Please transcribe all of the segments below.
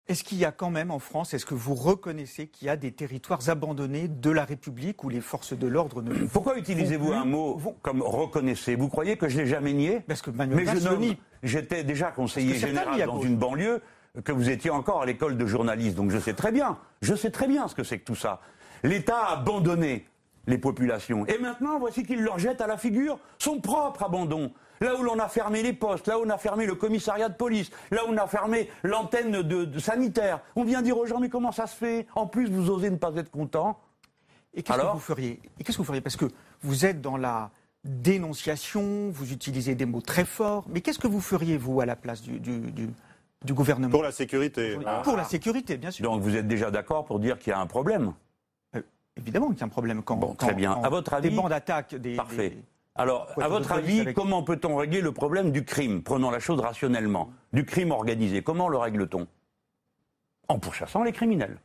Est-ce qu'il y a quand même en France, est-ce que vous reconnaissez qu'il y a des territoires abandonnés de la République où les forces de l'ordre ne vont Pourquoi utilisez-vous un mot comme reconnaissez? Vous croyez que je l'ai jamais nié? Parce que Manuel Valls j'étais déjà conseiller général dans une banlieue, que vous étiez encore à l'école de journaliste, donc je sais très bien ce que c'est que tout ça. L'État a abandonné les populations. Et maintenant, voici qu'il leur jette à la figure son propre abandon. Là où l'on a fermé les postes, là où on a fermé le commissariat de police, là où on a fermé l'antenne de sanitaire. On vient dire aux gens, mais comment ça se fait? En plus, vous osez ne pas être content. Et qu'est-ce que vous feriez? Parce que vous êtes dans la dénonciation, vous utilisez des mots très forts, mais qu'est-ce que vous feriez, vous, à la place du gouvernement? Pour la sécurité. Pour la sécurité, bien sûr. Donc vous êtes déjà d'accord pour dire qu'il y a un problème? Évidemment qu'il y a un problème très bien. À votre avis, des bandes d'attaque, parfait. Alors, à votre avis, comment peut-on régler le problème du crime? Prenons la chose rationnellement. Du crime organisé, comment le règle-t-on? En pourchassant les criminels.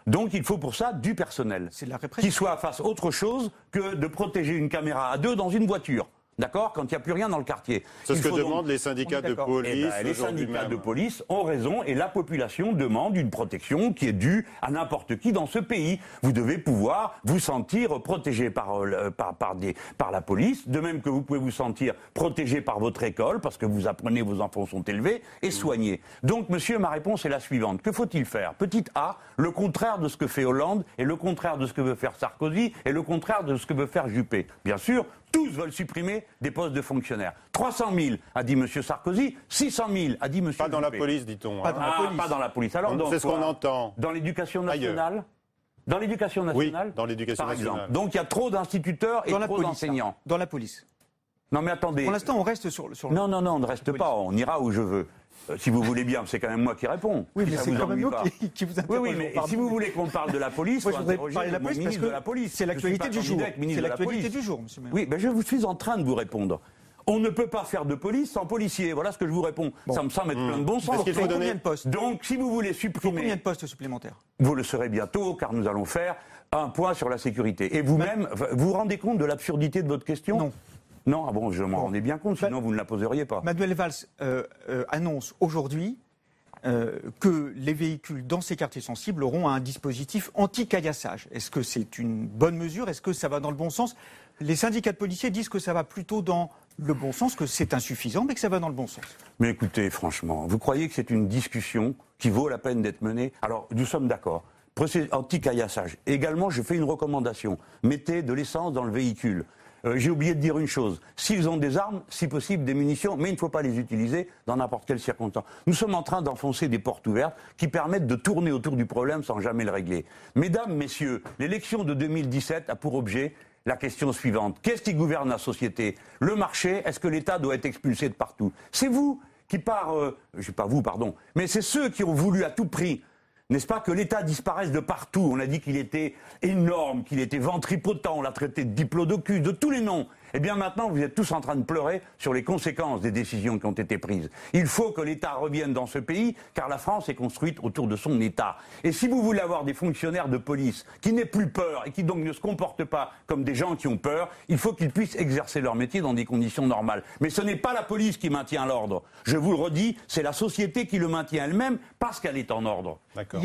Donc il faut pour ça du personnel. C'est de la répression. Qui soit fasse autre chose que de protéger une caméra à deux dans une voiture. D'accord? Quand il n'y a plus rien dans le quartier. C'est ce que demandent les syndicats de police. Les syndicats de police ont raison et la population demande une protection qui est due à n'importe qui dans ce pays. Vous devez pouvoir vous sentir protégé par la police, de même que vous pouvez vous sentir protégé par votre école, parce que vous apprenez, vos enfants sont élevés et soignés. Donc, monsieur, ma réponse est la suivante. Que faut-il faire? Petite A, le contraire de ce que fait Hollande, et le contraire de ce que veut faire Sarkozy, et le contraire de ce que veut faire Juppé. Bien sûr, tous veulent supprimer des postes de fonctionnaires. 300 000, a dit M. Sarkozy, 600 000, a dit M. Pas dans la police, dit-on. Pas dans la police. Pas dans la police. Alors, c'est ce qu'on entend. Dans l'éducation nationale? Dans l'éducation nationale? Oui, dans l'éducation nationale. Exemple. Donc il y a trop d'instituteurs et trop d'enseignants. Dans la police. Non mais attendez. Pour l'instant, on reste sur Non, on ne reste pas, on ira où je veux. Si vous voulez bien, c'est quand même moi qui réponds. Oui, mais c'est quand même nous qui vous interrogeons. Oui, mais si vous voulez qu'on parle de la police, moi, je voudrais parler de la police parce que c'est l'actualité du jour. C'est l'actualité du jour, monsieur le maire. Oui, mais je suis en train de vous répondre. On ne peut pas faire de police sans policiers. Voilà ce que je vous réponds. Bon. Ça me semble être plein de bon sens. Parce qu'il faut combien de postes? Donc, si vous voulez supprimer... Combien de postes supplémentaires? Vous le saurez bientôt, car nous allons faire un point sur la sécurité. Et vous-même, vous rendez compte de l'absurdité de votre question? Non. Non, ah bon, je m'en rendais bien compte, sinon vous ne la poseriez pas. Manuel Valls annonce aujourd'hui que les véhicules dans ces quartiers sensibles auront un dispositif anti-caillassage. Est-ce que c'est une bonne mesure? Est-ce que ça va dans le bon sens? Les syndicats de policiers disent que ça va plutôt dans le bon sens, que c'est insuffisant, mais que ça va dans le bon sens. Mais écoutez, franchement, vous croyez que c'est une discussion qui vaut la peine d'être menée? Alors, nous sommes d'accord. Anti-caillassage. Également, je fais une recommandation. Mettez de l'essence dans le véhicule. J'ai oublié de dire une chose. S'ils ont des armes, si possible des munitions, mais il ne faut pas les utiliser dans n'importe quelle circonstance. Nous sommes en train d'enfoncer des portes ouvertes qui permettent de tourner autour du problème sans jamais le régler. Mesdames, messieurs, l'élection de 2017 a pour objet la question suivante. Qu'est-ce qui gouverne la société? Le marché? Est-ce que l'État doit être expulsé de partout? C'est vous qui pas vous, pardon, mais c'est ceux qui ont voulu à tout prix, n'est-ce pas, que l'État disparaisse de partout. On a dit qu'il était énorme, qu'il était ventripotent, on l'a traité de diplodocus, de tous les noms. Eh bien maintenant, vous êtes tous en train de pleurer sur les conséquences des décisions qui ont été prises. Il faut que l'État revienne dans ce pays, car la France est construite autour de son État. Et si vous voulez avoir des fonctionnaires de police qui n'aient plus peur et qui donc ne se comportent pas comme des gens qui ont peur, il faut qu'ils puissent exercer leur métier dans des conditions normales. Mais ce n'est pas la police qui maintient l'ordre. Je vous le redis, c'est la société qui le maintient elle-même parce qu'elle est en ordre. D'accord.